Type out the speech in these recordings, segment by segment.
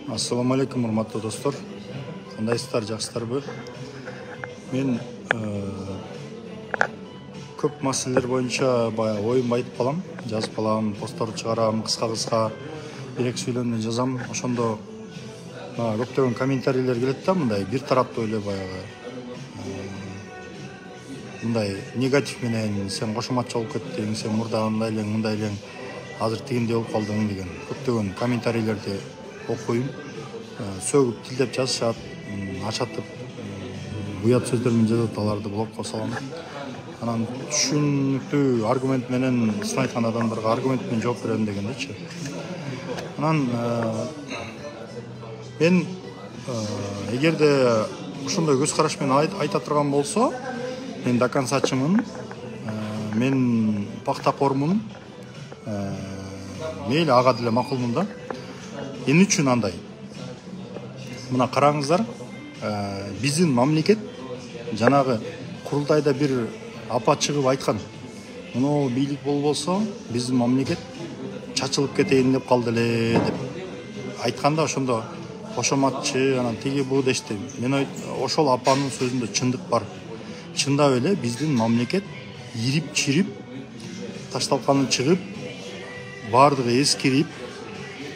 Ассаламу алейкум, урматтуу достор. Кандайсыздар, жакшысыздарбы? Мен көп маселелер боюнча баягы оюмду айтып калам, жазып калам, посттор чыгарам, кыска бир-эки сүйлөмдү жазам. Ошондо көптөгөн комментарийлер келет да, мындай бир тараптуу эле баягы мындай негатив менен сен кошоматчы болуп кеттиң, сен мурда андай элең, мындай элең, азыр тигиндей болуп калдың деген көптөгөн комментарийлерди окуйм. Сөгүп тилдеп жазышат, ачатып уят сөздөр менен жазат, аларды блокко салам. Анан түшүнүктүү аргумент менен сын айткан адамдарга аргумент менен жооп берем дегендечи. Анан мен эгерде ушундай көз караш менен айта турган болсо, мен до концачымын, мен пактакормун, мейли ага деле макулмун да. Эмне үчүн андай? Мына караңыздар, биздин мамлекет жанагы курултайда бир апа чыгып айткан. Мына бийлик болбосо, биздин мамлекет чачылып кетейин деп калды эле деп айтканда, ошондо кошоматчы, анан тиги бу дешти. Мен ошол апанын сөзүндө чындык бар. Чындап эле биздин мамлекет ирип-чирип, ташталканы чыгып, баардыгы эскирип,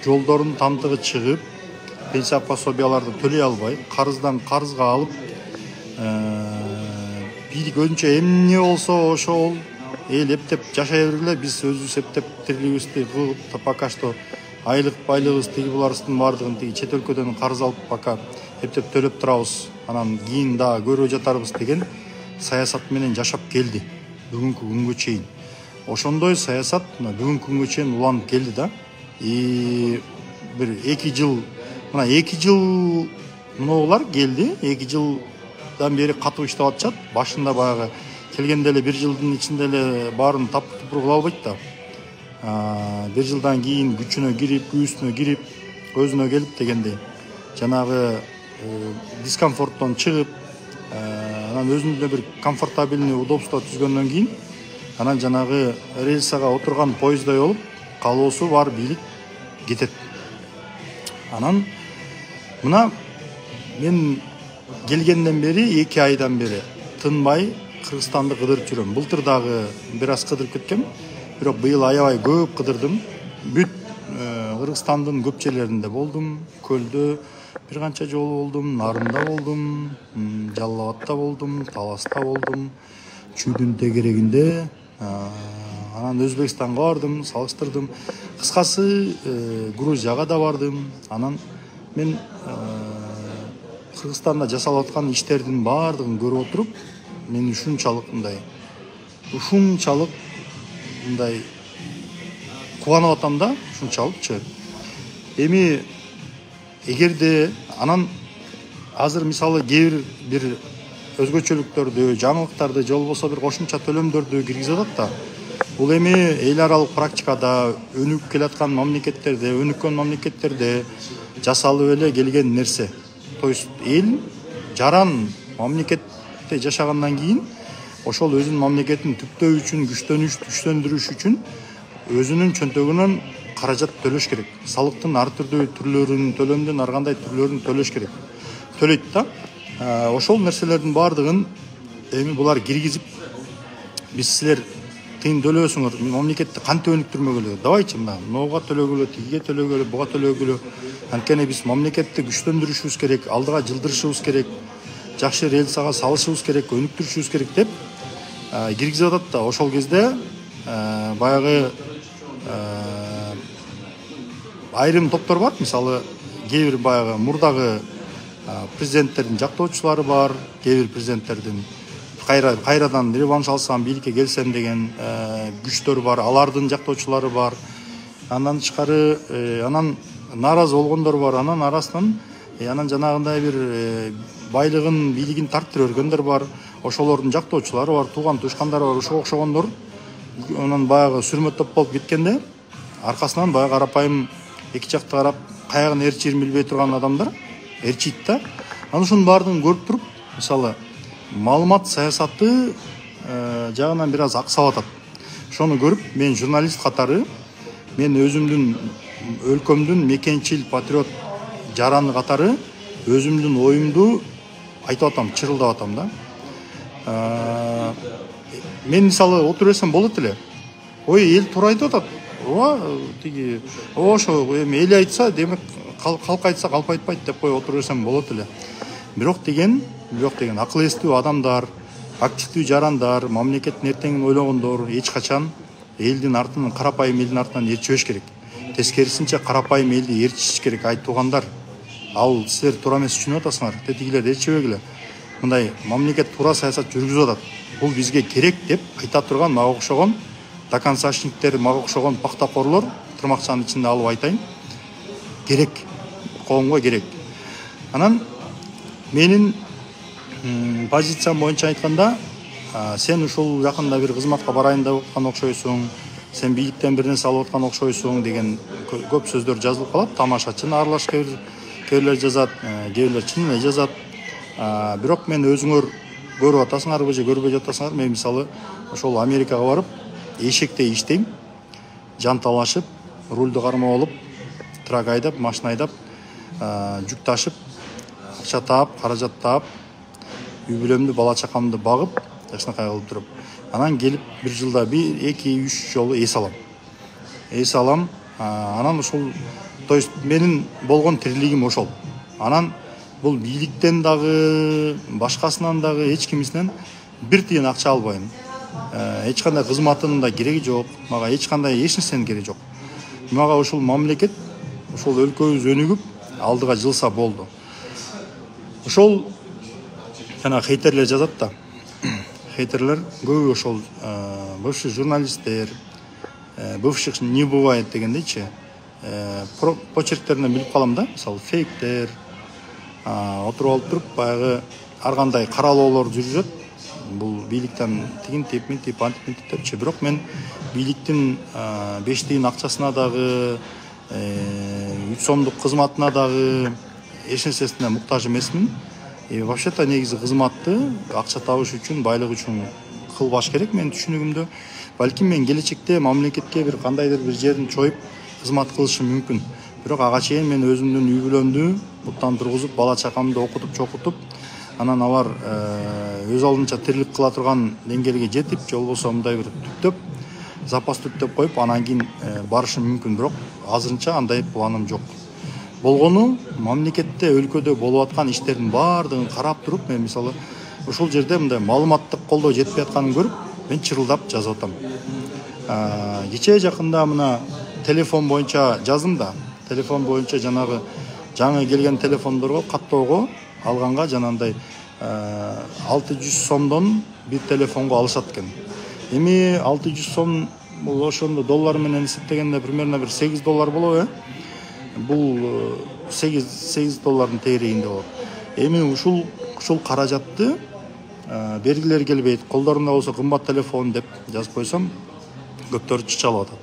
жолдордун тамтыгы чыгып, пенсия пособияларды төлөй албай, карыздан карызга алып, бийлик өзүнчө эмне болсо ошол эл эптеп жашай бергиле, биз өзүбүз эптеп тирлигибизди кылып, пока что айлык байлыгыбыз тиги буларыбыздын баардыгын тиги чет өлкөдөн карыз алып пока эптеп төлөп турабыз, анан кийин да көрүп жатарбыз деген саясат менен жашап келди бүгүнкү күнгө чейин. Ошондой саясат бүгүнкү күнгө чейин уланып келди да. Бир 2 жыл, мына 2 жыл мынулар келди, 2 жылдан бери катуу иштеп атышат. Башында баягы келгенде эле 1 жылдын ичинде эле баарын таптыпыр кыла албайт да. 1 жылдан кийин күчүнө кирип, күүсүнө кирип, өзүнө келип дегендей жанагы дискомфорттон чыгып, анан өзүндө бир комфортабельный удобство түзгөндөн кийин анан жанагы рельсага отурган поездой болуп калоосу бар бийлик кетет. Анан мына мен келгенден бери 2 айдан бери тынбай Кыргызстанды кыдырып жүрөм. Былтыр дагы бир аз кыдырып кеткем, бирок быйыл аябай көп кыдырдым. Бүт Кыргызстандын көп жерлеринде болдум, көлдө бир канча жолу болдум, Нарында болдум, Жалал Абадта болдум, Таласта болдум, Чүйдүн тегерегинде, анан Өзбекстанга бардым, салыштырдым. Кыскасы, Грузияга да бардым. Анан мен Кыргызстанда жасалып аткан иштердин баардыгын көрүп отуруп, мен ушунчалык мындай кубанып атам да, ушунчалыкчы. Эми эгерде анан азыр мисалы кээ бир өзгөчөлүктөрдү, жаңылыктарды же болбосо бир кошумча төлөмдөрдү киргизип атат да. Бул эми эл аралык практикада өнүгүп келаткан мамлекеттерде, өнүккөн мамлекеттерде жасалып эле келген нерсе. То есть эл жаран мамлекетте жашагандан кийин ошол өзүнүн мамлекетин түптөө үчүн, күчтөндүрүш үчүн өзүнүн чөнтөгүнөн каражат төлөш керек. Салыктын ар түрдүү түрлөрүн, төлөмдүн ар кандай түрлөрүн төлөш керек. Төлөйт да. Ошол нерселердин баардыгын эми булар киргизип, биз силер тыйын төлөбөсүңөр, мамлекетти кантип өнүктүрмөгүлө? Давайчы мынага төлөгүлө, тигиге төлөгүлө, буга төлөгүлө. Анткени биз мамлекетти күчтөндүрүшүбүз керек, алдыга жылдырышыбыз керек, жакшы рельсага салышыбыз керек, өнүктүрүшүбүз керек деп киргизип атат да. Ошол кезде баягы айрым топтор бар, мисалы кээ бир баягы мурдагы президенттердин жактоочулары бар, кээ бир президенттердин кайрадан реванш алсам, бийликке келсем деген күчтөр бар, алардын жактоочулары бар. Андан тышкары анан нааразы болгондор бар, анан арасынан анан жанагындай бир байлыгын, бийлигин тарттыра бергендер бар, ошолордун жактоочулары бар, тууган туушкандары бар, ошого окшогондор. Анан баягы сүрмөттөп болуп кеткенде аркасынан баягы карапайым эки жакты карап каягын ээрчирин билбей турган адамдар ээрчийт да. Анан ушунун баардыгын көрүп туруп, мисалы маалымат саясаты жагынан бир аз аксап атат. Ошону көрүп мен журналист катары, мен өзүмдүн өлкөмдүн мекенчил патриот жараны катары өзүмдүн оюмду айтып атам, чырылдап атам да. Мен мисалы отуруп берсем болот эле. Ой, эл туура айтып атат. Ооба, тиги ошо эми эл айтса, демек калк айтса калп айтпайт деп коюп отуруп берсем болот эле. Бирок деген акыл эстүү адамдар, активдүү жарандар, мамлекеттин эртеңин ойлогондор эч качан элдин артынан, карапайым элдин артынан ээрчибеш керек. Тескерисинче карапайым элди ээрчиш керек. Ай туугандар, ал силер туура эмес түшүнүп атасыңар. Тетигилерди ээрчибегиле. Мындай мамлекет туура саясат жүргүзүп атат. Бул бизге керек деп айта турган мага окшогон доконцашниктер, мага окшогон пактакорлор, тырмакчанын ичинде алып айтайын, керек. Коомго керек. Анан менин позициям боюнча айтканда, сен ушул жакында бир кызматка барайын деп аткан окшойсуң, сен бийликтен бир нерсе алып аткан окшойсуң деген көп сөздөр жазылып калат. Тамашачыны аралаш кээ бирлер жазат, кээ бирлер чын эле жазат. Бирок мен өзүңөр көрүп атасыңарбы же көрбөй жатасыңар, мен мисалы ошол Америкага барып эшектей иштейм, жанталашып, рульду кармап алып, трак айдап, машина айдап, жүк ташып, акча таап, каражат таап, үй бүлөмдү, бала чакамды багып, жакшынакай кылып туруп, анан келип бир жылда 1-2-3 жолу эс алам. Анан ушул, то есть менин болгон тирилигим ошол. Анан бул бийликтен дагы, башкасынан дагы эч кимисинен бир тиын акча албайм. Эч кандай кызматынын да кереги жок. Мага эч кандай эч нерсенин кереги жок. Мага ушул мамлекет, ушул өлкөбүз өнүгүп, алдыга жылса болду. Ошол жана хейтерлер жазат да. Хейтерлер көбү ошол бывший журналисттер, бывших не бывает дегендейчи. Почерктеринен билип калам да. Мисалы фейктер, отуруп алып туруп баягы ар кандай каралоолор жүрүшөт. Бул бийликтен тигин тип, мин тип, антип депчи. Бирок мен бийликтин 5 тиын акчасына дагы, 3 сомдук кызматына дагы эч нерсесине муктаж эмесмин. Вообще-то негизи кызматты акча табыш үчүн, байлык үчүн кылбаш керек менин түшүнүгүмдө. Балким мен келечекте мамлекетке бир кандайдыр бир жерин чоюп кызмат кылышым мүмкүн. Бирок ага чейин мен өзүмдүн үй бүлөмдү буттан тургузуп, бала чакамды окутуп, чокутуп, анан алар өз алдынча тирилик кыла турган деңгээлге жетип, же болбосо мындай бир түптөп, запас түптөп коюп, анан кийин барышым мүмкүн. Бирок азырынча андай планым жок. Болгону мамлекетте, өлкөдө болуп аткан иштердин баардыгын карап туруп, мен мисалы ушул жерде мындай маалыматтык колдоо жетпей атканын көрүп, мен чырылдап жазып атам. Кечээ жакында мына телефон боюнча жаздым да. Телефон боюнча жанагы жаңы келген телефондорго каттоого алганга жанагындай 600 сомдон бир телефонго алышат экен. Эми 600 сом бул ошондо доллар менен эсептегенде примерно бир $8 болобу, Бул $8 тегерегинде болот. Эми ушул каражатты бергилер келбейт, колдорунда болсо кымбат телефон деп жазып койсом, көптөр чычалып атат.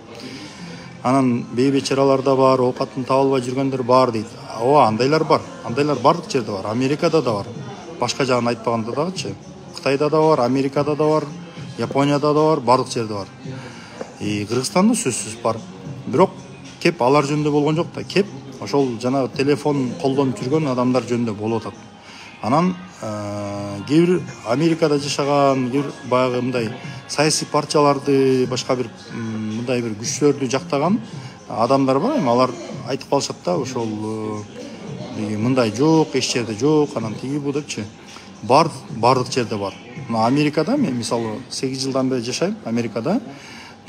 Анан бейбечаралар да бар, оокатын таба албай жүргөндөр бар дейт. Ооба, андайлар бар. Андайлар бардык жерде бар. Америкада да бар. Башка жагын айтпаганда дагычы. Кытайда да бар, Америкада да бар, Японияда да бар, бардык жерде бар. Кыргызстанда сөзсүз бар. Бирок кеп алар жөнүндө болгон жок да. Кеп ошол жана телефон колдонуп жүргөн адамдар жөнүндө болуп атат. Анан кээ бир Америкада жашаган, кээ бир баягы мындай саясий партияларды, башка бир мындай бир күчлөрдү жактаган адамдар бар. Эми алар айтып калышат да, ошол мындай жок, эч жерде жок, анан тиги бу депчи. Бардык жерде бар. Америкада мен мисалы 8 жылдан бери жашайм. Америкада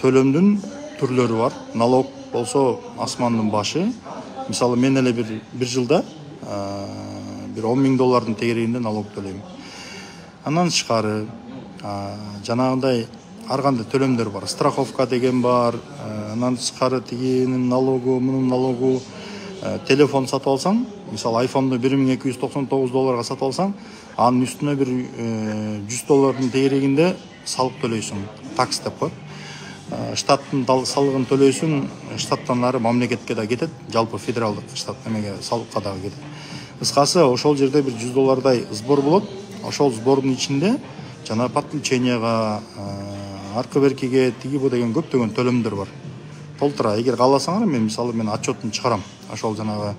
төлөмдүн түрлөрү бар. Налог болсо асмандын башы. Мисалы мен эле бир жылда бир $10,000 тегерегинде налог төлөйм. Андан тышкары жанагындай ар кандай төлөмдөр бар. Страховка деген бар. Андан тышкары тигинин налогу, мунун налогу. Телефон сатып алсаң, мисалы iPhone'ду $1299 сатып алсаң, анын үстүнө бир $100 тегерегинде салык төлөйсүң. Такс деп коет. Штаттын салыгын төлөйсүң, штаттан ары мамлекетке да кетет, жалпы федералдык штат эмеге салыкка дагы кетет. Кыскасы, ошол жерде бир $100 сбор болот. Ошол сбордун ичинде жана подключенияга, аркы беркиге, тиги бу деген көптөгөн төлөмдөр бар. Толтура, эгер кааласаңар, мен мисалы отчетун чыгарам. Ошол жанагы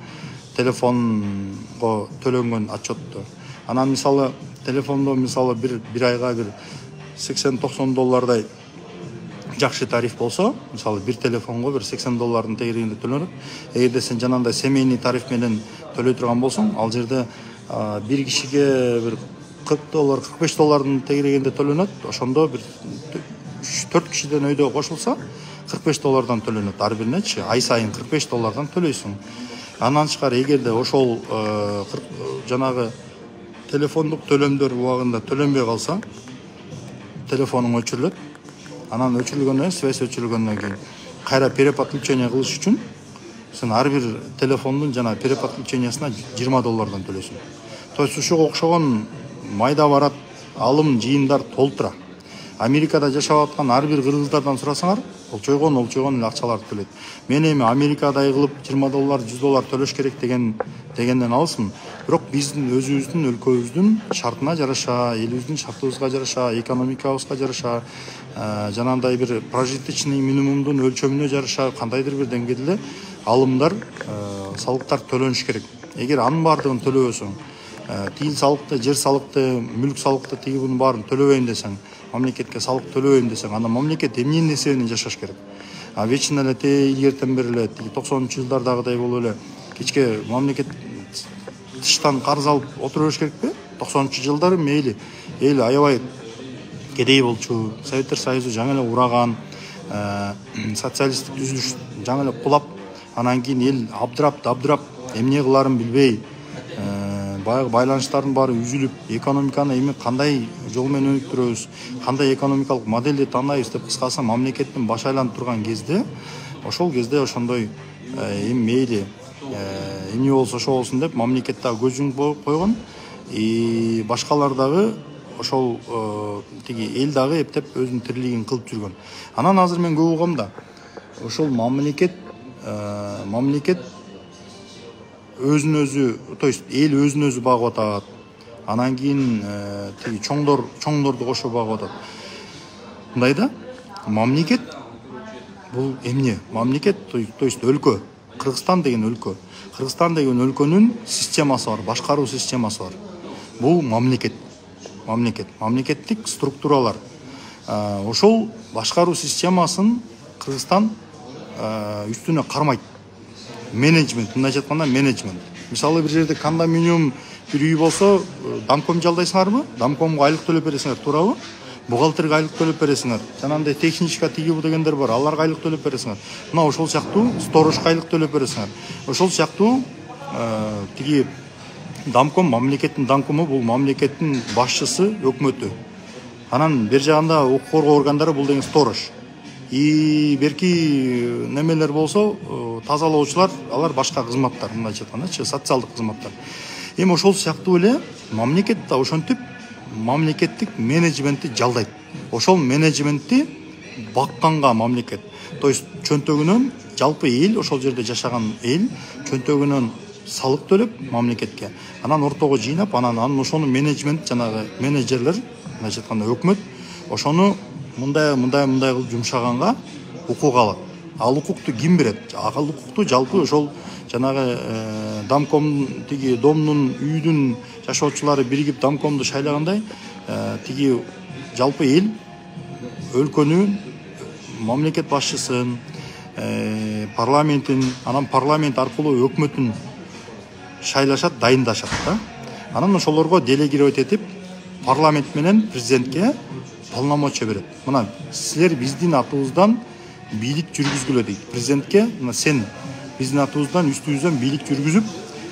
телефонго төлөнгөн отчетту. Анан мисалы телефондо мисалы бир айга бир 80-90 доллардай жакшы тариф болсо, мисалы бир телефонго бир 80 доллардын тегерегинде төлөнөт. Эгерде сен жанагындай семейный тариф менен төлөй турган болсоң, ал жерде бир кишиге бир 40 доллар, 45 доллардын тегерегинде төлөнөт. Ошондо бир 4 кишиден өйдө кошулса, 45 доллардан төлөнөт. Ар биринечи ай сайын 45 доллардан төлөйсүң. Анан тышкары эгерде ошол жанагы телефондук төлөмдөр убагында төлөнбөй калса, телефонуң өчүрүлөт. Анан өчүрүлгөндөн, связь өчүрүлгөндөн кийин кайра переподключение кылыш үчүн сен ар бир телефондун жана переподключениясына 20 доллардан төлөйсүң. То есть ушуга окшогон майда барат алым жыйындар толтура. Америкада жашап аткан ар бир кыргыздардан сурасаңар, олчойгон эле акчаларды төлөйт. Мен эми Америкадай кылып 20 доллар, 100 доллар төлөш керек дегенден алысмын. Бирок биздин өзүбүздүн өлкөбүздүн шартына жараша, элибиздин шартыбызга жараша, экономикабызга жараша, жанагындай бир прожиточный минимумдун өлчөмүнө жараша кандайдыр бир деңгээлде алымдар, салыктар төлөнүш керек. Эгер анын баардыгын төлөбөсөң, тил салыкты, жер салыкты, мүлк салыкты тиги бунун баарын төлөбөйм десең, мамлекетке салык төлөбөйм десең, анда мамлекет эмненин эсебинен жашаш керек? Вечно эле илгертен бери эле 90-жылдардагыдай болуп эле кечке мамлекет тыштан карыз алып отура бериш керекпи? 90-жылдары мейли эл аябай кедей болчу, Советтер Союзу жаңы эле ураган, социалисттик түзүлүш жаңы эле кулап, анан кийин эл абдырап, эмне кыларын билбей, баягы байланыштардын баары үзүлүп, экономиканы эми кандай жол менен өнүктүрөбүз, кандай экономикалык моделди тандайбыз деп кыскасы мамлекеттин баш айланып турган кезде, ошол кезде ошондой эми мейли эмне болсо ошо болсун деп мамлекет дагы көзүн койгон, башкалар дагы ошол тиги эл дагы эптеп өзүнүн тирилигин кылып жүргөн. Анан азыр мен көп угам да, ошол мамлекет өзүн өзү, то есть эл өзүн өзү багып атат. Анан кийин тиги чоңдорду кошо багып атат. Мындай да, мамлекет бул эмне? Мамлекет, то есть өлкө, Кыргызстан деген өлкө. Кыргызстан деген өлкөнүн системасы бар, башкаруу системасы бар. Бул мамлекеттик структуралар. Ошол башкаруу системасын Кыргызстан үстүнө кармайт. Менеджмент, мындайча айтканда менеджмент. Мисалы бир жерде кондоминиум бир үй болсо, домком жалдайсыңарбы? Домкомго айлык төлөп бересиңер, туурабы? Бухгалтерге айлык төлөп бересиңер. Жанагындай техничка тиги бу дегендер бар, аларга айлык төлөп бересиңер. Мына ошол сыяктуу сторожко айлык төлөп бересиңер. Ошол сыяктуу тиги домком, мамлекеттин домкому бул мамлекеттин башчысы, өкмөтү. Анан бер жагында укук коргоо органдары бул деген сторож. Берки немелер болсо, тазалоочулар, алар башка кызматтар, мындайча айтканда, социалдык кызматтар. Эми ошол сыяктуу эле мамлекет да ошентип мамлекеттик менеджментти жалдайт. Ошол менеджментти бакканга мамлекет. То есть чөнтөгүнөн жалпы эл, ошол жерде жашаган эл чөнтөгүнөн салык төлөп мамлекетке. Анан ортого жыйнап, анан ошону менеджмент, жанагы менеджерлер, мындайча айтканда өкмөт, ошону мындай кылып жумшаганга укук алат. Ал укукту ким берет? Ал укукту жалпы ошол жанагы домком тиги домдун, үйдүн жашоочулары биригип домкомду шайлагандай, тиги жалпы эл өлкөнүн мамлекет башчысын, парламентин, анан парламент аркылуу өкмөтүн шайлашат, дайындашат да. Анан ошолорго делегировать этип парламент менен президентке полномочия берет. Мына силер биздин атыбыздан бийлик жүргүзгүлө дейт. Президентке мына сен биздин атыбыздан үстүбүздөн бийлик жүргүзүп,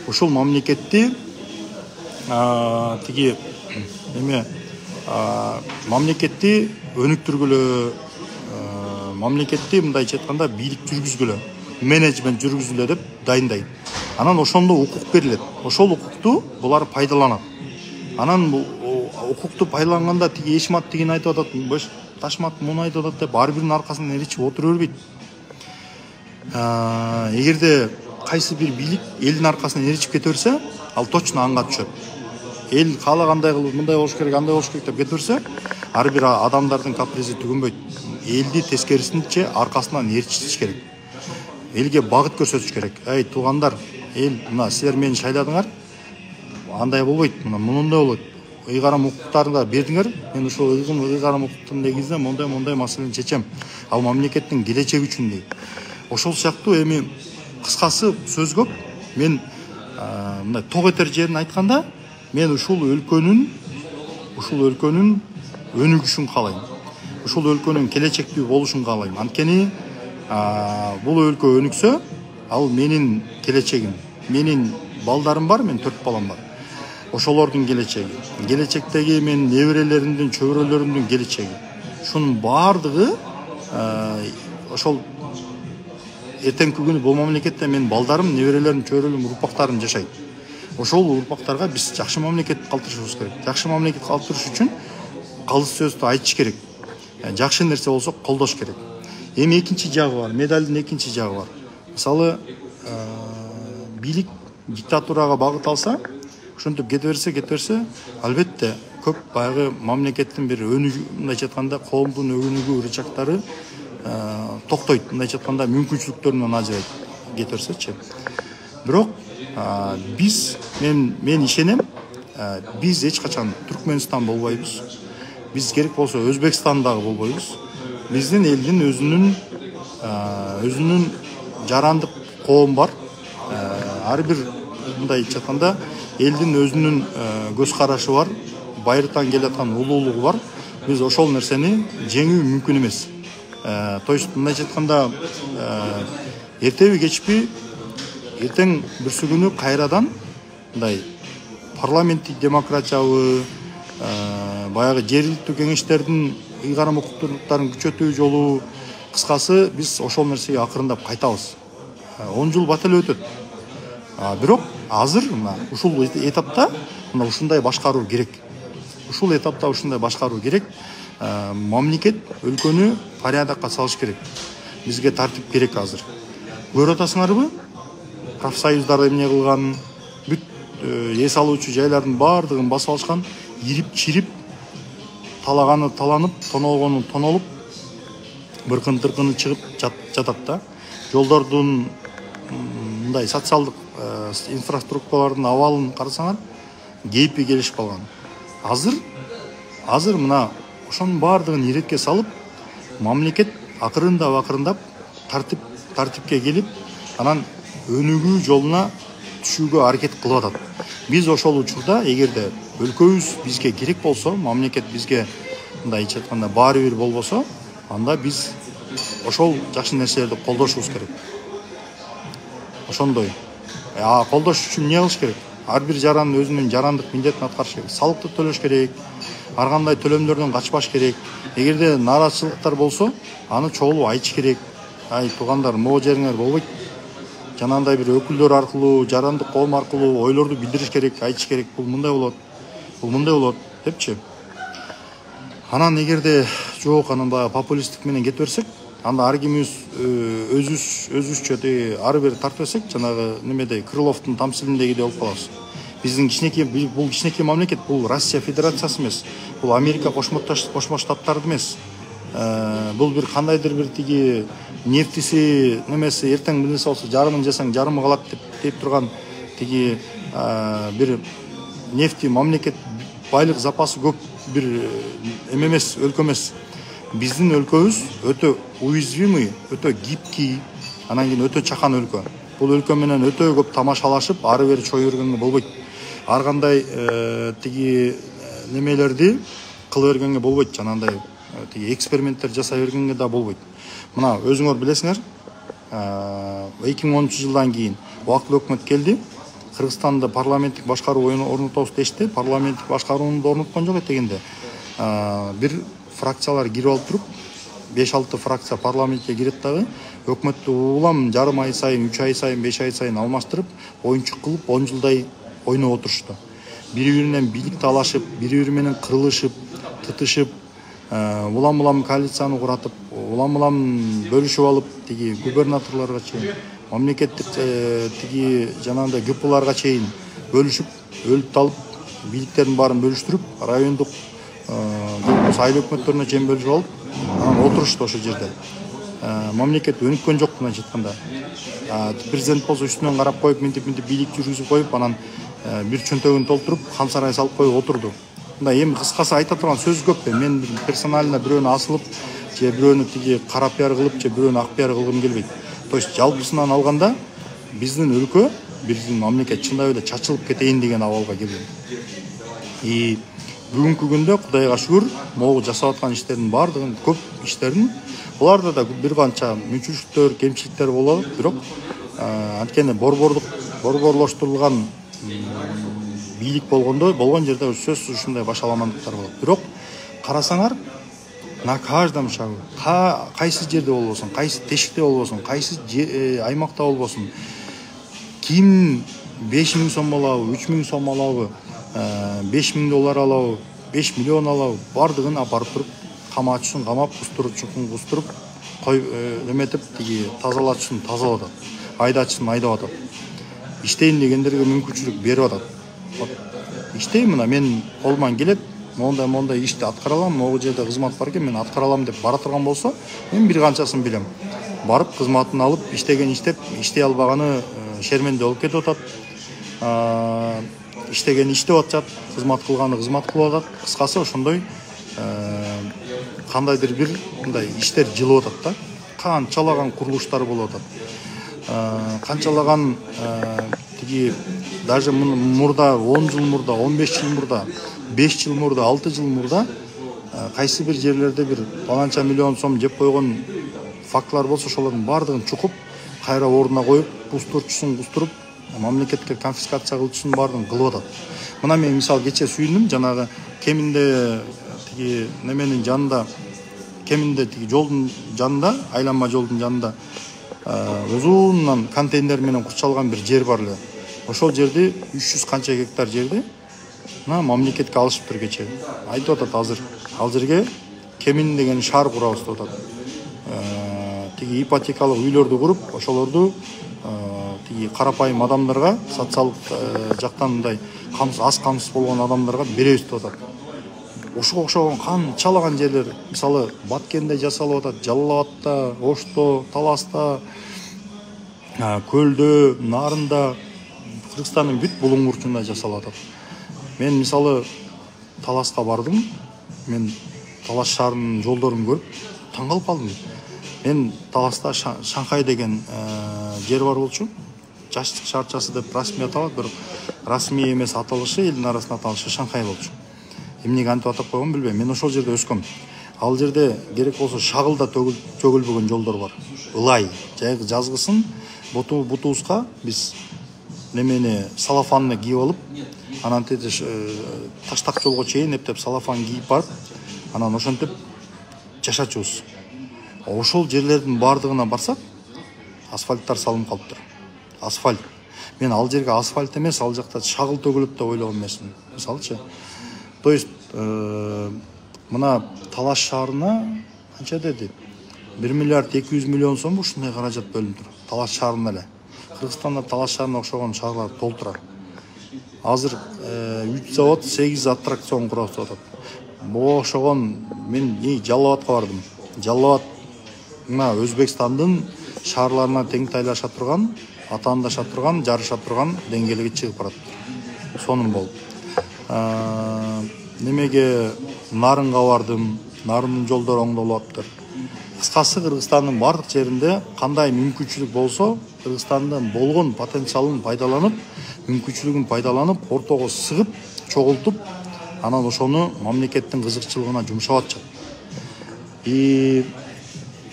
ошол мамлекетти тиги эме мамлекетти өнүктүргүлө, мамлекетти мындайча айтканда бийлик жүргүзгүлө, менеджмент жүргүзгүлө деп дайындайт. Анан ошондо укук берилет. Ошол укукту булар пайдаланат. Анан бул укукту пайдаланганда тиги эшмат деген айтып атат, ташмат муну айтып атат деп ар биринин аркасынан ээрчип отура бербейт. Эгерде кайсы бир бийлик элдин аркасынан ээрчип кете берсе, ал точно анга түшөт. Эл каалагандай кылып мындай болуш керек, андай болуш керек деп кете берсе, ар бир адамдардын капризи түгөнбөйт. Элди тескерисинче аркасынан ээрчитиш керек. Элге багыт көрсөтүш керек. Эй туугандар, эл мына силер мени шайладыңар, андай болбойт, мындай болот. Ыйгарым укуктарыңды бердиңер, мен ошол ыйгарым укуктун негизинде мондай маселени чечем. Ал мамлекеттин келечеги үчүн дейт. Ошол сыяктуу эми кыскасы сөз көп. Мен мындай ток этер жерин айтканда, мен ушул өлкөнүн өнүгүшүн каалайм. Ушул өлкөнүн келечектүү болушун каалайм. Анткени бул өлкө өнүксө, ал менин келечегим. Менин балдарым бар, мен 4 балам бар. Ошолордун келечеги. Келечектеги мен неберелеримдин, чөбөрөлөрүмдүн келечеги. Шунун баардыгы ошол эртеңки күнү бул мамлекетте мен балдарым, неберелерим, чөбөрөлөрүм, урпактарым жашайт. Ошол урпактарга биз жакшы мамлекет калтырышыбыз керек. Жакшы мамлекет калтырыш үчүн калыс сөздү айтыш керек. Жакшы нерсе болсо колдош керек. Эми экинчи жагы бар, медалдын экинчи жагы бар. Мисалы, бийлик диктатурага багыт алса, ошентип кете берсе, албетте көп баягы мамлекеттин бир мындайча айтканда коомдун өнүгүү рычагтары токтойт. Мындайча айтканда мүмкүнчүлүктөрүнөн ажырайт кете берсечи. Бирок мен ишенем, биз эч качан Түркмөнстан болбойбуз. Биз керек болсо Өзбекстан дагы болбойбуз. Биздин элдин өзүнүн жарандык коом бар. Ар бир мындайча айтканда элдин өзүнүн көз карашы бар, байыртан келаткан улуулугу бар. Биз ошол нерсени жеңүү мүмкүн эмес. То есть мындайча айтканда эртеби кечпи эртең бүрсү күнү кайрадан мындай парламенттик демократиябы, баягы жергиликтүү кеңештердин ыйгарым укуктуктарын күчөтүү жолу, кыскасы биз ошол нерсеге акырындап кайтабыз. 10 жыл бат эле өтөт. Бирок азыр мына ушул этапта мына ушундай башкаруу керек. Мамлекет өлкөнү порядокко салыш керек. Бизге тартип керек азыр. Көрүп атасыңарбы? Профсоюздар эмне кылган, бүт эс алуучу жайлардын баардыгын басып алышкан, ирип-чирип, талаганы таланып, тонолгону тонолуп, быркын-тыркыны чыгып жатат да. Жолдордун мындай социалдык инфраструктуралардын абалын карасаңар, кейпи келишип калган. Азыр мына ошонун баардыгын иретке салып, мамлекет акырындап тартипке келип, анан өнүгүү жолуна түшүүгө аракет кылып атат. Биз ошол учурда эгерде өлкөбүз бизге керек болсо, мамлекет бизге мындайча айтканда баары бир болбосо, анда биз ошол жакшы нерселерди колдошубуз керек. Ошондой. Колдош үчүн эмне кылыш керек? Ар бир жаран өзүнүн жарандык милдетин аткарыш керек. Салыкты төлөш керек. Ар кандай төлөмдөрдөн качпаш керек. Эгерде нааразычылыктар болсо, аны чогулуп айтыш керек. Туугандар, могу жериңер болбойт. Жанагындай бир өкүлдөр аркылуу, жарандык коом аркылуу ойлорду билдириш керек, айтыш керек. Бул мындай болот, депчи. Анан эгерде жок, анан баягы популисттик менен кете берсек, анда ар кимибиз өзүбүзчө ары бери тартып берсек, жанагы немедей Крыловдун тамсилиндегидей болуп калабыз. Бул кичинекей мамлекет, бул Россия Федерациясы эмес, бул Америка Кошмо Штаттары эмес. Бул бир кандайдыр бир тиги нефтиси немеси эртең бир нерсе болсо жарымын жесең жарымы калат деп турган тиги бир нефти мамлекет, байлык запасы көп бир эмес, өлкө эмес. Биздин өлкөбүз өтө уязвимый, өтө гибкий, анан кийин өтө чакан өлкө. Бул өлкө менен өтө көп тамашалашып, ары бери чой бергенге болбойт. Ар кандай тиги немелерди кыла бергенге болбойт, жанагындай тиги эксперименттер жасай бергенге да болбойт. Мына өзүңөр билесиңер, 2010-жылдан кийин убактылуу өкмөт келди. Кыргызстанда парламенттик башкаруу орнотобуз дешти. Парламенттик башкарууну орноткон жок этегенде. Бир фракциялар кирип алып туруп, 5-6 фракция парламентке кирет дагы, өкмөттү улам жарым ай сайын, 3 ай сайын, 5 ай сайын алмаштырып, оюнчук кылып 10 жылдай ойноп отурушту. Бири-биринен бийлик талашып, бири-бири менен кырылышып, тытышып, улам коалицияны куратып, улам бөлүшүп алып, тиги губернаторлорго чейин, мамлекеттик тиги жанагындай ГПларга чейин бөлүшүп, өлүп талып, бийликтердин баарын бөлүштүрүп, райондук айыл өкмөттөрүнө чейин бөлүшүп алып, анан отурушту ошол жерде. мамлекет өнүккөн жок мындайча айтканда. Президент болсо үстүнөн карап коюп, мынтип бийлик жүргүзүп коюп, анан бир чөнтөгүн толтуруп, кам сарай салып коюп отурду. Мындай эми кыскасы айта турган сөз көп. Мен персонально бирөөнү асылып, же бирөөнү тиги кара пиар кылып, же бирөөнү ак пиар кылгым келбейт. То есть жалпысынан алганда биздин өлкө, биздин мамлекет чындап эле чачылып кетейин деген абалга келген. Бүгүнкү күндө Кудайга шүгүр, могу жасап аткан иштердин баардыгын, көп иштердин, буларда да бир канча мүнчүлүктөр, кемчиликтер болот, бирок анткени борборлоштурулган бийлик болгон жерде сөзсүз ушундай башаламандыктар болот. Бирок карасаңар, на каждом шагу, кайсы жерде болбосун, кайсы тешикте болбосун, кайсы аймакта болбосун, ким 5000 сом алабы, 3000 сом алабы, 5000 доллар алабы, 5 миллион алабы, бардыгын апарып туруп, камаачысын камап, кустуручун кустуруп, эметип, тиги тазалатчысын тазалап атат, айдачысын айдап атат. Иштейин дегендерге мүмкүнчүлүк берип атат. Иштейм, мына мен колуман келет, мондай ишти аткара алам, могу жерде кызмат бар экен, мен аткара алам деп бара турган болсо, мен бир канчасын билем. Барып кызматын алып, иштеп, иштей албаганы шерменде болуп кетип атат. Иштеген иштеп атат, кызмат кылганы кызмат кылып атат. Кыскасы ошондой кандайдыр бир мындай иштер жылып атат да. Канчалаган курулуштар болуп атат. Канчалаган тиги даже мурда 10 жыл мурда, 15 жыл мурда, 5 жыл мурда, 6 жыл мурда кайсы бир жерлерде бир баланча миллион сом жеп койгон фактылар болсо, ошолордун баардыгын чукуп, кайра ордуна коюп, кустурчусун кустуруп, мамлекетке конфискация кылчусун баардыгын кылып атат. Мына мен мисалы кече сүйүндүм, жанагы кеминде тиги неменин жанында, кеминде тиги жолдун жанында, айланма жолдун жанында узундан контейнер менен курчалган бир жер бар эле. Ошол жерди 300 канча гектар жерди мамлекетке алышыптыр кече. Айтып атат азыр. Ал жерге кемин деген шаар курабыз деп атат. Тиги ипотекалык үйлөрдү куруп, ошолорду тиги карапайым адамдарга, социалдык жактан мындай аз камсыз болгон адамдарга беребиз деп атат. Ошого окшогон канчалаган жерлер, мисалы Баткенде жасалып атат, Жалал Абадта, Ошто, Таласта, Көлдө, Нарында, Кыргызстандын бүт булуң-бурчунда жасалып атат. Мен мисалы Таласка бардым, мен Талас шаарынын жолдорун көрүп таң калып калдым. Мен Таласта Шанхай деген жер бар болчу. Жаштык шаарчасы деп расмий аталат, бирок расмий эмес аталышы, элдин арасында аталышы Шанхай болчу. Эмнеге антип атап койгонун билбейм. Мен ошол жерде өскөм. Ал жерде керек болсо шагыл да төгүлбөгөн жолдор бар. Ылай, жазгысын бутубузга биз немени салафанны кийип алып, анан таштак жолго чейин эптеп салафан кийип барып, анан ошентип жашачубуз. Ошол жерлердин баардыгына барсак, асфальттар салынып калыптыр. Асфальт. Мен ал жерге асфальт эмес, ал жакта шагыл төгүлөт деп ойлогон эмесмин. Мисалчы. То есть мына Талас шаарына канча деди? 1 миллиард 200 миллион сом ушундай каражат бөлүнүптүр. Талас шаарына эле. Кыргызстанда Талас шаарына окшогон шаарлар толтура. Азыр 3 завод, 8 аттракцион курабыз деп атат. Буга окшогон мен Жалал Абадка бардым. Жалал Абад мына Өзбекстандын шаарларына тең тайлаша турган, атаандаша турган, жарыша турган деңгээлге чыгып барат. Сонун болуп. Немеге Нарынга бардым, Нарындын жолдору оңдолуп атыптыр. Кыскасы Кыргызстандын бардык жеринде кандай мүмкүнчүлүк болсо, Кыргызстандын болгон потенциалын пайдаланып, мүмкүнчүлүгүн пайдаланып, ортого сыгып, чогултуп, анан ошону мамлекеттин кызыкчылыгына жумшап атышат.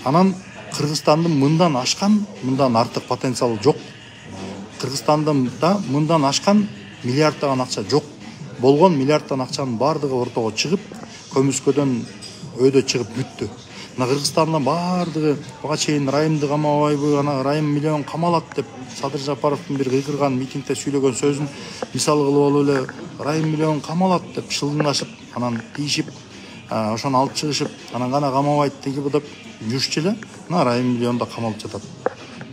Анан Кыргызстандын мындан ашкан, мындан артык потенциалы жок. Кыргызстандын да мындан ашкан миллиарддаган акча жок. Болгон миллиарддан акчанын баардыгы ортого чыгып, көмүскөдөн өйдө чыгып бүттү. Мына Кыргызстанда баардыгы буга чейин Райымды камабайбы, ана Райым миллион камалат деп Садыр Жапаровдун бир кыйкырган митингде сүйлөгөн сөзүн мисал кылып алып эле Райым миллион камалат деп шылдыңдашып, анан тийишип, ошону алып чыгышып, анан гана камабайт деп жүрүшчү эле. Мына Райым миллионда камалып жатат.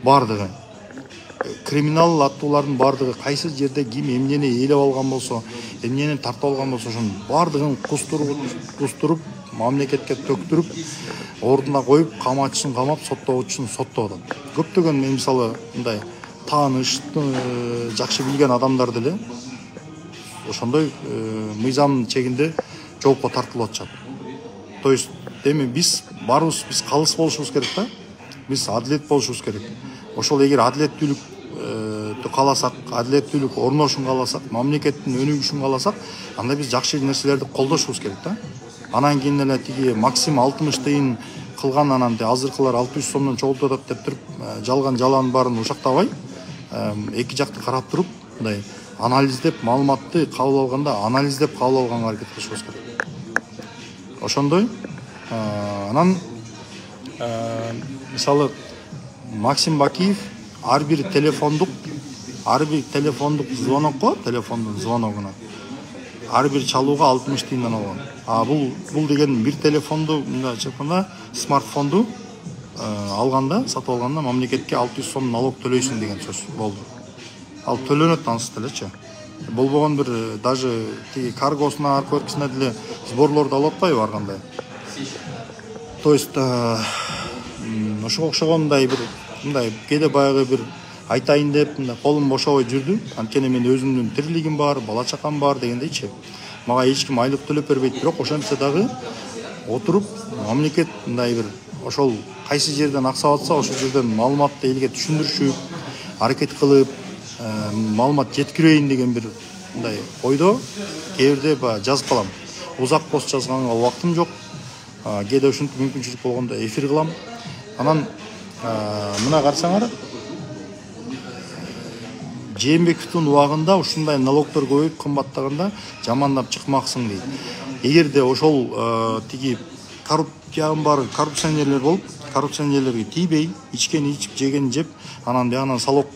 Баардыгы. криминал аттуулардын бардыгы кайсы жерде ким эмнени ээлеп алган болсо, эмнени тартып алган болсо, ошонун бардыгын кустуруп, мамлекетке төктүрүп, ордуна коюп, камачысын камап, соттогучусун соттоп атат. Көптөгөн мен мисалы мындай тааныш, жакшы билген адамдар деле ошондой мыйзам чегинде жоопко тартылып атышат. То есть эми биз барыбыз калыс болушубуз керек да. Биз адилет болушубуз керек. Ошол эгер адилеттүүлүктү кааласак, адилеттүүлүк орношун кааласак, мамлекеттин өнүгүшүн кааласак, анда биз жакшы нерселерди колдошубуз керек да. Анан кийин эле тиги Максим 60 тыйын кылган, анан азыркылар 600 сомдон чогултуп атат деп туруп, жалган жалаанын баарын ушактабай, эки жакты карап туруп, мындай анализдеп, маалыматты кабыл алганда анализдеп кабыл алганга аракет кылышыбыз керек. Ошондой анан мисалы Максим Бакиев ар бир телефондук звонокко, телефондун звоногуна ар бир чалууга 60 тыйындан алган. Бул деген бир телефонду, мындайча айтканда, смартфонду алганда, сатып алганда мамлекетке 600 сом налог төлөйсүң деген сөз болду. Ал төлөнөт ансыз делечи. Болбогон бир даже тиги каргосуна, аркөркүсүнө деле сборлорду алып атпайбы барганда. То есть ошого окшогон мындай кээде баягы бир айтайын деп мындай колум бошобой жүрдүм. Анткени мен өзүмдүн тирилигим бар, бала чакам бар дегендейчи. Мага эч ким айлык төлөп бербейт, бирок ошентсе дагы отуруп мамлекет мындай бир ошол кайсы жерден акса атса, ошол жерден маалыматты элге түшүндүрүшүп, аракет кылып, маалымат жеткирейин деген бир мындай ойдо кээ бирде жазып калам. Узак пост жазганга убактым жок. Кээде ушинтип мүмкүнчүлүк болгондо эфир кылам. Анан мына карасаңар, Жээнбековдун убагында ушундай налогдор көбөйүп кымбаттаганда жамандап чыкмаксың дейт. Эгерде ошол тиги коррупционерлер болуп, коррупционерлерге тийбей, ичкени ичип, жегени жеп, анан биягынан салык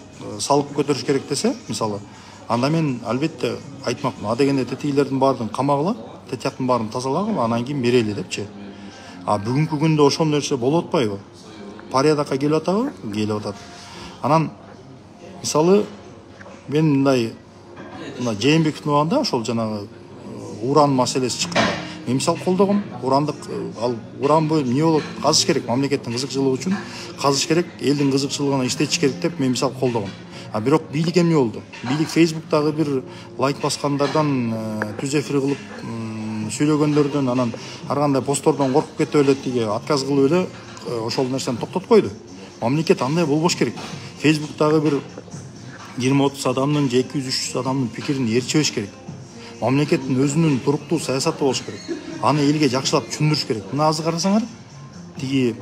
көтөрүш керек десе, мисалы, анда мен албетте айтмакмын. А дегенде тетигилердин баарын камагыла, тетияктын баарын тазалагыла, анан кийин берели депчи. Бүгүнкү күндө ошол нерсе болуп атпайбы? Порядокко келип атабы? Келип атат. Анан мисалы мен мындай Жээнбековдун убагында ошол жанагы уран маселеси чыкканда мен мисал колдогом. Уран эмне болот? Казыш керек, мамлекеттин кызыкчылыгы үчүн казыш керек, элдин кызыкчылыгына иштетиш керек деп мен мисал колдогом. Бирок бийлик эмне болду? Бийлик Facebook'тагы бир лайк баскандардан, түз эфир кылып сүйлөгөндөрдөн, анан ар кандай посттордон коркуп кетип эле тиги отказ кылып эле ошол нерсени токтотуп койду. Мамлекет андай болбош керек. Facebook'тагы бир 20-30 адамдын же 200-300 адамдын пикирин ээрчебеш керек. Мамлекеттин өзүнүн туруктуу саясаты болуш керек. Аны элге жакшылап түшүндүрүш керек. Мына азыр карасаңар, тиги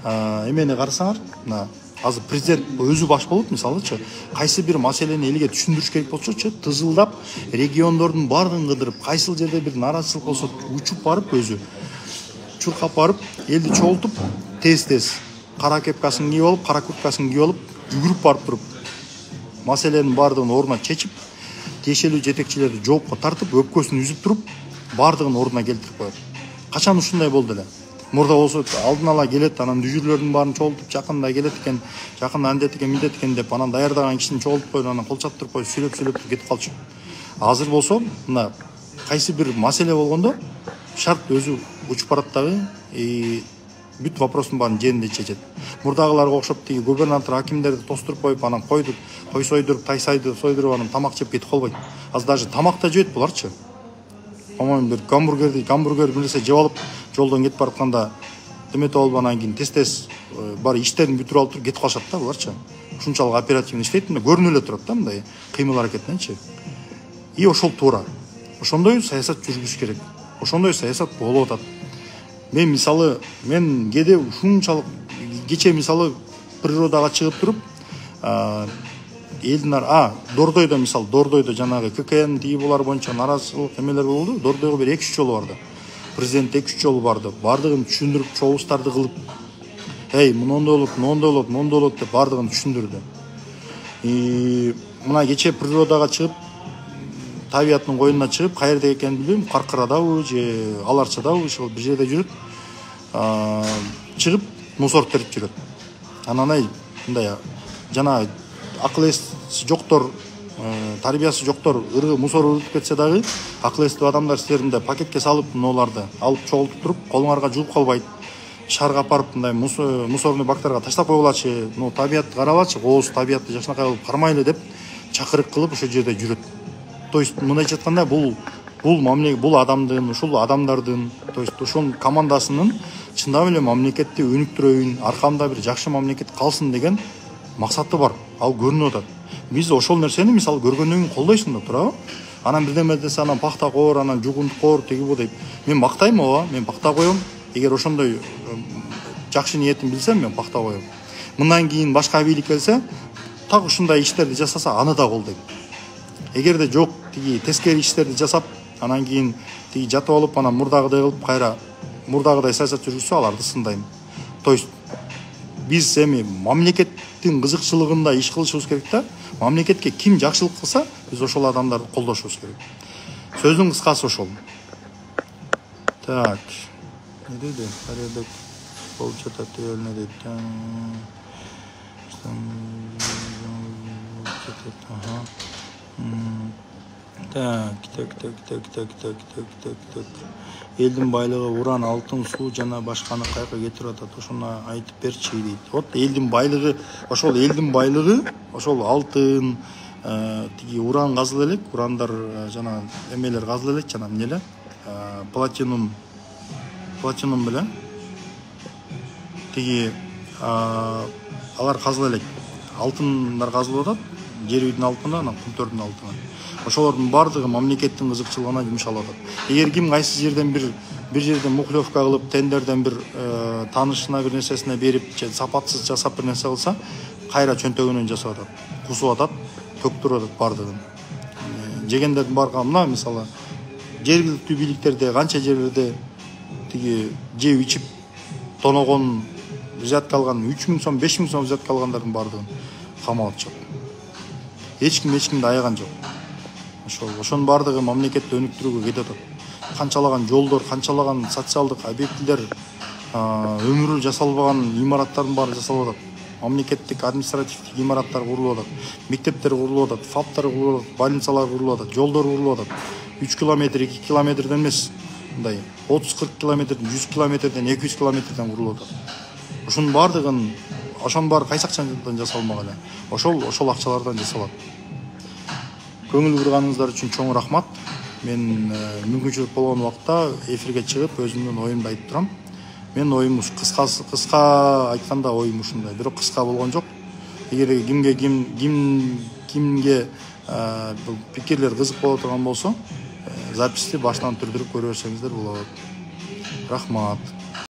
эмени карасаңар, мына азыр президент өзү баш болуп, мисалычы, кайсы бир маселени элге түшүндүрүш керек болсочу, тызылдап, региондордун баардыгын кыдырып, кайсыл жерде бир нараачылык болсо, учуп барып өзү чуркап барып, элди чогултуп, тез кара кепкасын кийип алып, кара курткасын кийип алып, жүгүрүп барып туруп, маселенин баардыгын ордуна чечип, тиешелүү жетекчилерди жоопко тартып, өпкөсүн үзүп туруп, баардыгын ордуна келтирип коет. Качан ушундай болду эле? Мурда болсо алдын ала келет, анан дүжүрлөрдүн баарын чогултуп, жакында келет экен, жакында андет экен, мындет экен деп, анан даярдаган кишини чогултуп коюп, анан кол чаптырып коюп, сүйлөп кетип калчу. Азыр болсо, мына кайсы бир маселе болгондо, шарт өзү учуп барат дагы, бүт вопростун баарын жеринде чечет. Мурдагыларга окшоп тиги губернатор, акимдерди тостуруп коюп, анан кой сойдуруп, тай сойдуруп, анан тамак жеп кетип калбайт. Азыр даже тамак да жебейт буларчы. По-моему, бир гамбургер нерсе жеп алып, жолдон кетип баратканда эметип алып, анан кийин тез бар иштерин бүтүрүп алып туруп кетип калышат да буларчы. Ушунчалык оперативно иштейт, көрүнүп эле турат да мындай кыймыл аракетиненчи. И ошол туура. Ошондой саясат жүргүзүш керек. Ошондой саясат болуп атат. Мен кээде ушунчалык кече мисалы природага чыгып туруп, элдин Дордойдо жанагы ККН тиги булар боюнча нараачылык эмелер болду. Дордойго бир 2-3 жолу барды. Президент 2-3 жолу барды. Бардыгын түшүндүрүп, чогулуштарды кылып, мондой болот деп бардыгын түшүндүрдү. Мына кече природага чыгып, табиаттын коюнуна чыгып, каерде экенин билбейм, Каркырадабы же Аларчадабы, ошол бир жерде жүрөт. Чыгып мусор терип жүрөт. Анан мындай жана акыл эси жоктор, тарбиясы жоктор ыргы мусор үрүтүп кетсе дагы акыл эстүү адамдар силеринде пакетке салып мыналарды алып чогултуп туруп колуңарга жууп калбайт. Шаарга апарып мындай мусорный бактарга таштап койгулачы, табиятты карабачы, кооз табиятты жакшынакай кылып кармайлы деп чакырык кылып ошол жерде жүрөт. То есть мындайча айтканда бул адамдын, ушул адамдардын, то есть ушул командасынын чындап эле мамлекетти өнүктүрөйүн, аркамда бир жакшы мамлекет калсын деген максаты бар. Ал көрүнүп атат. Биз ошол нерсени мисалы көргөндөн кийин колдойсуң да туурабы? Анан бирдеме десе анан пактакор, анан жугунткор тиги бу дейт. Мен мактайм ооба, мен пакта коем. Эгер ошондой жакшы ниетин билсем, мен пакта коем. Мындан кийин башка бийлик келсе, так ушундай иштерди жасаса, аны да колдойм. Эгерде жок, тиги тескери иштерди жасап, анан кийин тиги жатып алып, анан мурдагыдай кылып кайра мурдагыдай саясат жүргүзсө, аларды сындайм. То есть биз эми мамлекеттин кызыкчылыгында иш кылышыбыз керек да. Мамлекетке ким жакшылык кылса, биз ошол адамдарды колдошубуз керек. Сөздүн кыскасы ошол. Так. Не dedi? Порядок полчаса тыелне дейт. Так. Элдин байлыгы уран, алтын, суу жана башканы кайка кетирип атат. Ошону айтып берчи дейт. Вот элдин байлыгы, ошол алтын, тиги уран казыла элек, урандар жана эмелер казыла элек, жана эмне эле? Платинум беле тиги алар казыла элек. Алтындар казылып атат. Жер үйдүн алтыны, анан кумтөрдүн алтыны. Ошолордун бардыгы мамлекеттин кызыкчылыгына жумшалып атат. Эгер ким кайсы жерден бир жерден мухлевка кылып, тендерден бир таанышына бир нерсесине берип, сапатсыз жасап бир нерсе кылса, кайра чөнтөгүнөн жасап атат. Кусуп атат, төктүрүп атат бардыгын. Жегендердин барга мына мисалы жергиликтүү бийликтерде канча жерлерде тиги жеп ичип тоногон взятка алган 3000 сом, 5000 сом взятка алгандардын бардыгын камап атышат. Эч кимди аяган жок. Ошонун бардыгы мамлекетти өнүктүрүүгө кетип атат. Канчалаган жолдор, канчалаган социалдык объектилер, өмүрү жасалбаган имараттардын баары жасалып атат. Мамлекеттик административдик имараттар курулуп атат. Мектептер курулуп атат, ФАПтар курулуп атат, больницалар курулуп атат, жолдор курулуп атат. 3 километр, 2 километрден эмес, мындай 30-40 километрден, 100 километрден, 200 километрден курулуп атат. Ошонун баары кайсы акчадан жасалмак эле. Ошол акчалардан жасалат. Көңүл бурганыңыздар үчүн чоң рахмат. Мен мүмкүнчүлүк болгон убакта эфирге чыгып өзүмдүн оюмду айтып турам. Мен оюм кыска айтканда оюм ушундай, бирок кыска болгон жок. Эгер кимге бул пикирлер кызык боло турган болсо, записти башынан түрдүрүп көрө берсеңиздер болот. Рахмат.